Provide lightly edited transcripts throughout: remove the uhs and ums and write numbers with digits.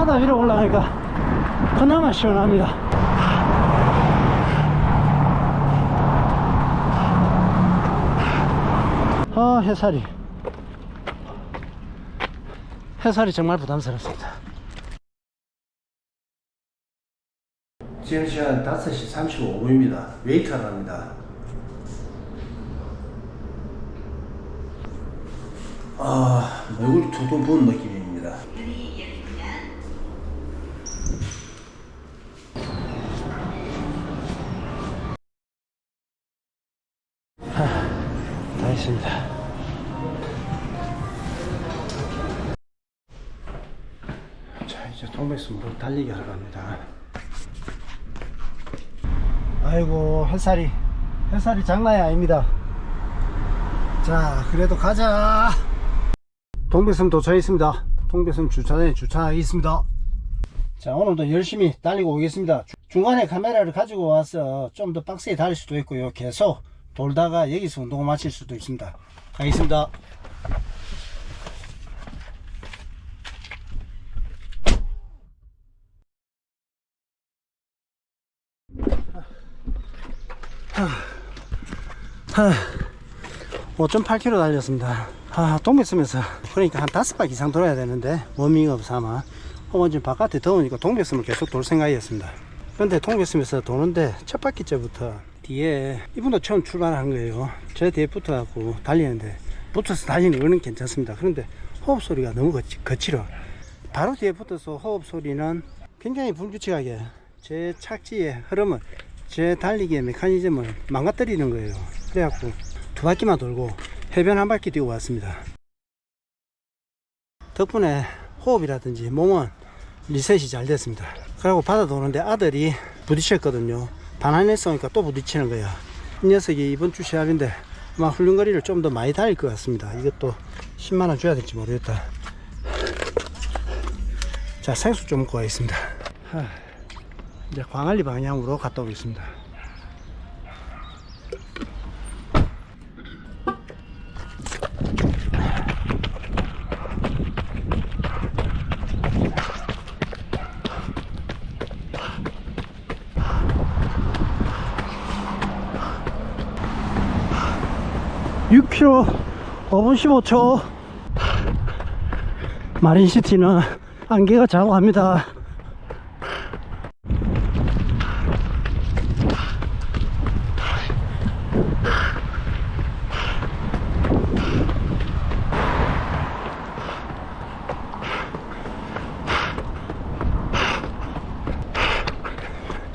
바다 위로 올라가니까 그나마 시원합니다. 아, 해살이 정말 부담스럽습니다. 지금 시간 5시 35분입니다. 웨이트하러 갑니다. 얼굴이 퉁퉁 부은 느낌입니다. 다 했습니다. 자, 이제 동백섬으로 달리기 하러 갑니다. 아이고, 햇살이 장난이 아닙니다. 자, 그래도 가자. 동백섬 도착했습니다. 동백섬 주차장에 주차하겠습니다. 자, 오늘도 열심히 달리고 오겠습니다. 중간에 카메라를 가지고 와서 좀 더 빡세게 달릴 수도 있고요. 계속 돌다가 여기서 운동을 마칠 수도 있습니다. 가겠습니다. 하, 5.8km 달렸습니다. 동백섬에서 그러니까 한 5바퀴 이상 돌아야 되는데 워밍업 삼아 지금 바깥에 더우니까 동백섬을 계속 돌 생각이었습니다. 그런데 동백섬에서 도는데 첫 바퀴째부터 뒤에 이분도 처음 출발한 거예요. 제 뒤에 붙어갖고 달리는데 붙어서 달리는 거는 괜찮습니다. 그런데 호흡 소리가 너무 거칠어. 바로 뒤에 붙어서 호흡 소리는 굉장히 불규칙하게 제 착지의 흐름을, 제 달리기의 메커니즘을 망가뜨리는 거예요. 그래갖고 2바퀴만 돌고 해변 한 바퀴 뛰고 왔습니다. 덕분에 호흡이라든지 몸은 리셋이 잘 됐습니다. 그리고 바다 도는데 아들이 부딪혔거든요. 반환해서 오니까 또 부딪히는 거야. 이 녀석이 이번 주 시합인데 아마 훈련거리를 좀 더 많이 달릴 것 같습니다. 이것도 10만원 줘야 될지 모르겠다. 자, 생수 좀 먹고 가겠습니다. 이제 광안리 방향으로 갔다 오겠습니다. (6km) 5분 15초. 마린시티는 안개가 자고 합니다.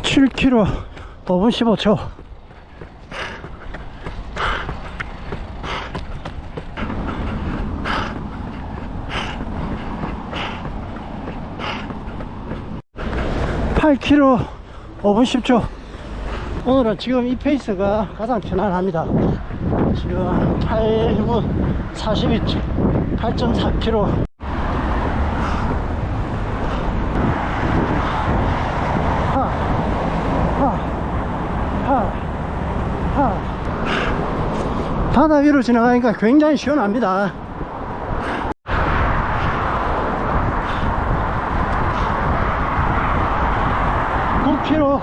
(7km) 5분 15초. (8km) 5분 10초. 오늘은 지금 이 페이스가 가장 편안합니다. 지금 8분 42초 8.4km. 바다 위로 지나가니까 굉장히 시원합니다. (9km)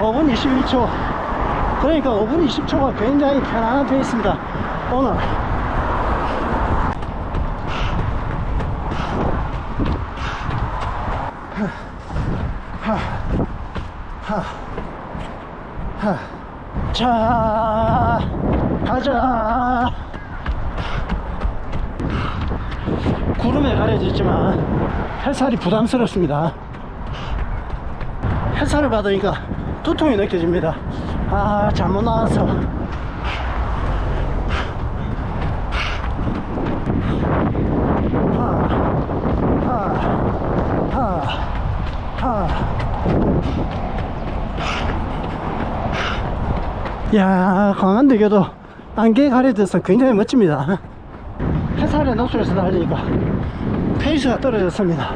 5분 21초. 그러니까 5분 20초가 굉장히 편안한 페이스입니다. 오늘 자, 가자. 구름에 가려졌지만 햇살이 부담스럽습니다. 햇살을 받으니까 두통이 느껴집니다. 잘못 나와서. 야, 광안대교도 안개에 가려져서 굉장히 멋집니다. 햇살의 노출에서 달리니까 페이스가 떨어졌습니다.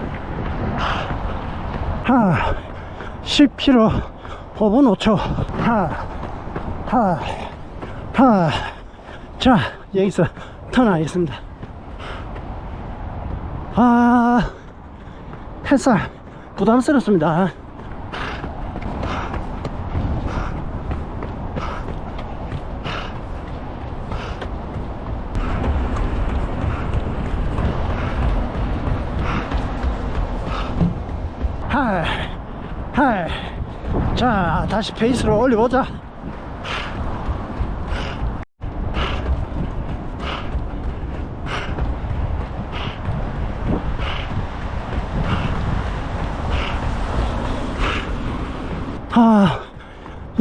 10km 5분 5초. 자, 여기서 턴하겠습니다. 햇살 부담스럽습니다. 하이. 자, 다시 페이스를 올려보자.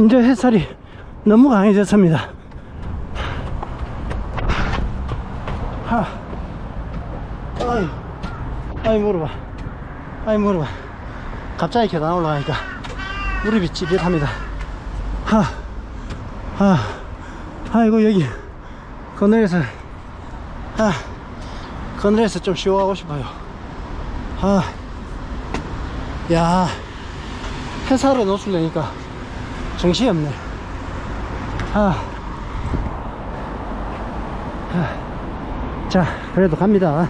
이제 햇살이 너무 강해졌습니다. 아이 무릎아. 갑자기 계단 올라가니까 무릎이 찌릿합니다. 아이고, 여기 그늘에서 좀 쉬어가고 싶어요. 야, 햇살에 노출되니까 정신이 없네. 자, 그래도 갑니다.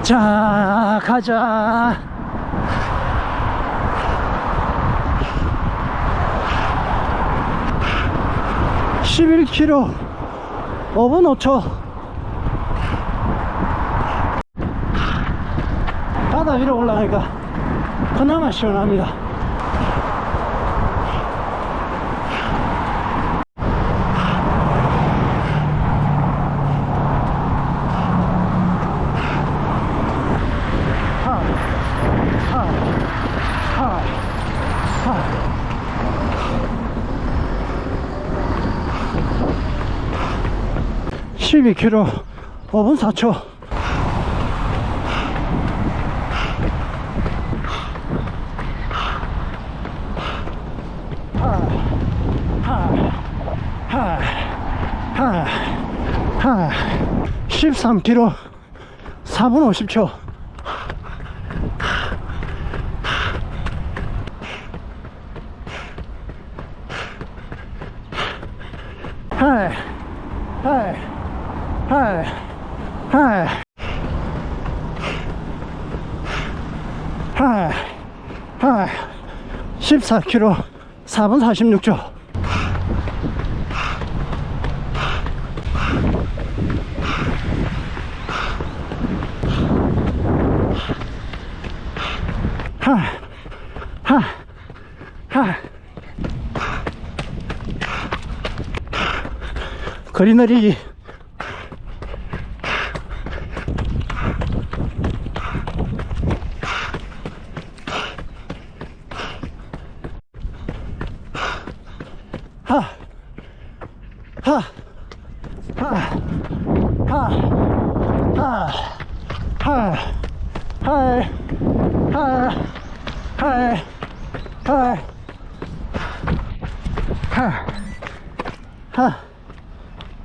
자, 가자. 11km 5분 5초. 바다 위로 올라가니까 그나마 시원합니다. 하. 12km 5분 4초. 하. 13km 4분 50초. 하이 14km 4분 46초. 거리 내리기.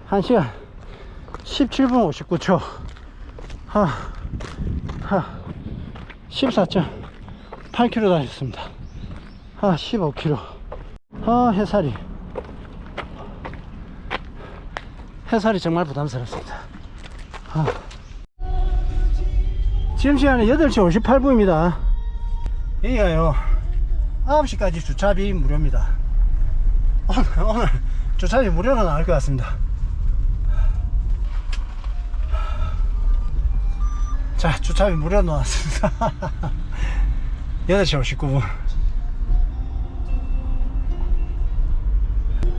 한 시간 17분 59초. 14.8km 다녔습니다. 15km. 햇살이 정말 부담스럽습니다. 지금 시간은 8시 58분입니다. 여기가요 9시까지 주차비 무료입니다. 오늘 주차비 무료로 나올 것 같습니다. 자, 주차비 무료로 나왔습니다. 8시 59분.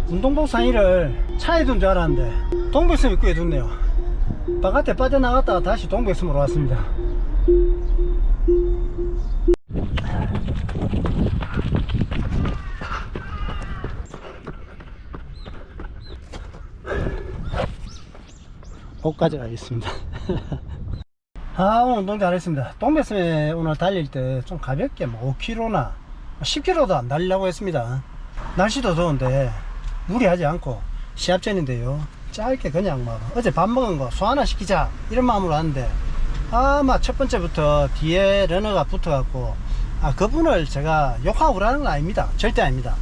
운동복 상의를 차에 둔 줄 알았는데 동백섬 입구에 뒀네요. 바깥에 빠져나갔다가 다시 동백섬으로 왔습니다. 옷까지 가겠습니다. 오늘 운동 잘했습니다. 동백섬에 오늘 달릴 때 좀 가볍게 5km나 10km도 안 달리려고 했습니다. 날씨도 더운데 무리하지 않고 시합 전인데요, 짧게 그냥 어제 밥 먹은 거 소화나 시키자 이런 마음으로 하는데 아마 첫 번째부터 뒤에 러너가 붙어 갖고 그분을 제가 욕하고 그러는 건 아닙니다. 절대 아닙니다.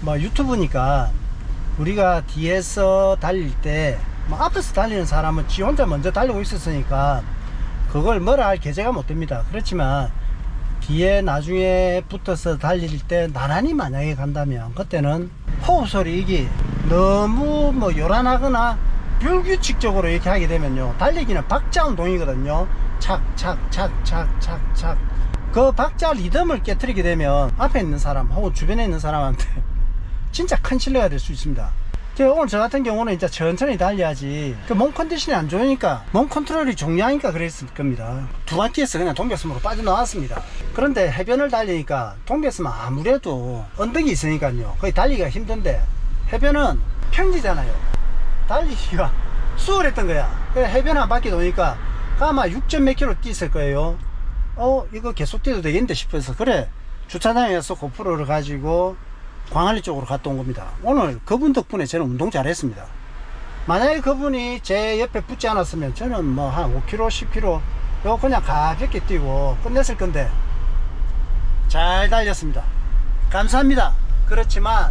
유튜브니까 우리가 뒤에서 달릴 때 앞에서 달리는 사람은 지 혼자 먼저 달리고 있었으니까 그걸 뭐라 할 계제가 못 됩니다. 그렇지만 뒤에 나중에 붙어서 달릴 때 나란히 만약에 간다면 그때는 호흡 소리 이게 너무 뭐 요란하거나 불규칙적으로 이렇게 하게 되면요, 달리기는 박자 운동이거든요. 착착착착착착. 그 박자 리듬을 깨뜨리게 되면 앞에 있는 사람 혹은 주변에 있는 사람한테 진짜 큰 실례가 될 수 있습니다. 오늘 저 같은 경우는 이제 천천히 달려야지 그 몸 컨디션이 안 좋으니까, 몸 컨트롤이 중요하니까 그랬을 겁니다. 두 바퀴에서 그냥 동백섬으로 빠져나왔습니다. 그런데 해변을 달리니까 동백섬은 아무래도 언덕이 있으니까요, 거의 달리기가 힘든데 해변은 평지잖아요. 달리기가 수월했던 거야. 그래 해변 한 바퀴 도니까 아마 6점 몇 킬로 뛰었을 거예요. 이거 계속 뛰어도 되겠는데 싶어서, 그래 주차장에서 고프로를 가지고 광안리 쪽으로 갔다 온 겁니다. 오늘 그분 덕분에 저는 운동 잘 했습니다. 만약에 그분이 제 옆에 붙지 않았으면 저는 뭐 한 5km 10km 요거 그냥 가볍게 뛰고 끝냈을 건데 잘 달렸습니다. 감사합니다. 그렇지만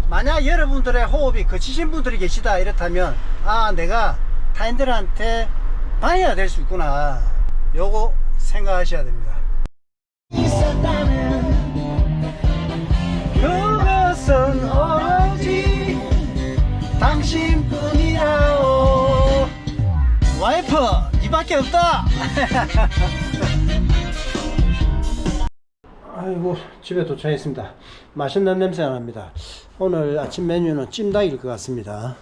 만약 여러분들의 호흡이 거치신 분들이 계시다 이렇다면, 아 내가 타인들한테 방해가 될 수 있구나, 요거 생각하셔야 됩니다. 그것은 오로지 당신뿐이라오. 와이프 니밖에 없다. 아이고, 집에 도착했습니다. 맛있는 냄새가 납니다. 오늘 아침 메뉴는 찜닭일 것 같습니다.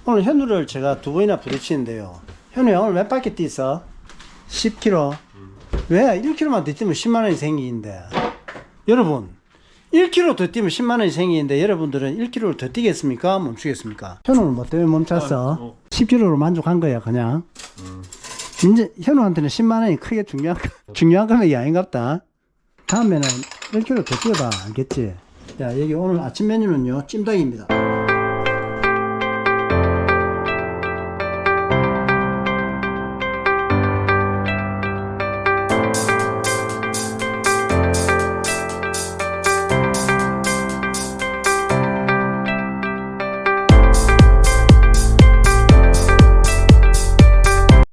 오늘 현우를 제가 2번이나 부딪히는데요. 현우야, 오늘 몇 바퀴 뛰었어? 10km. 왜? 1km만 더 뛰면 10만원이 생기는데. 여러분, 1km 더 뛰면 10만원이 생기는데 여러분들은 1km를 더 뛰겠습니까? 멈추겠습니까? 현우는 뭐 때문에 멈췄어? 10km로 만족한 거야 그냥. 이제 현우한테는 10만원이 크게 중요한 금액이 아닌갑다. 다음에는 1km 더 뛰어봐. 알겠지? 자, 여기 오늘 아침 메뉴는요 찜닭입니다.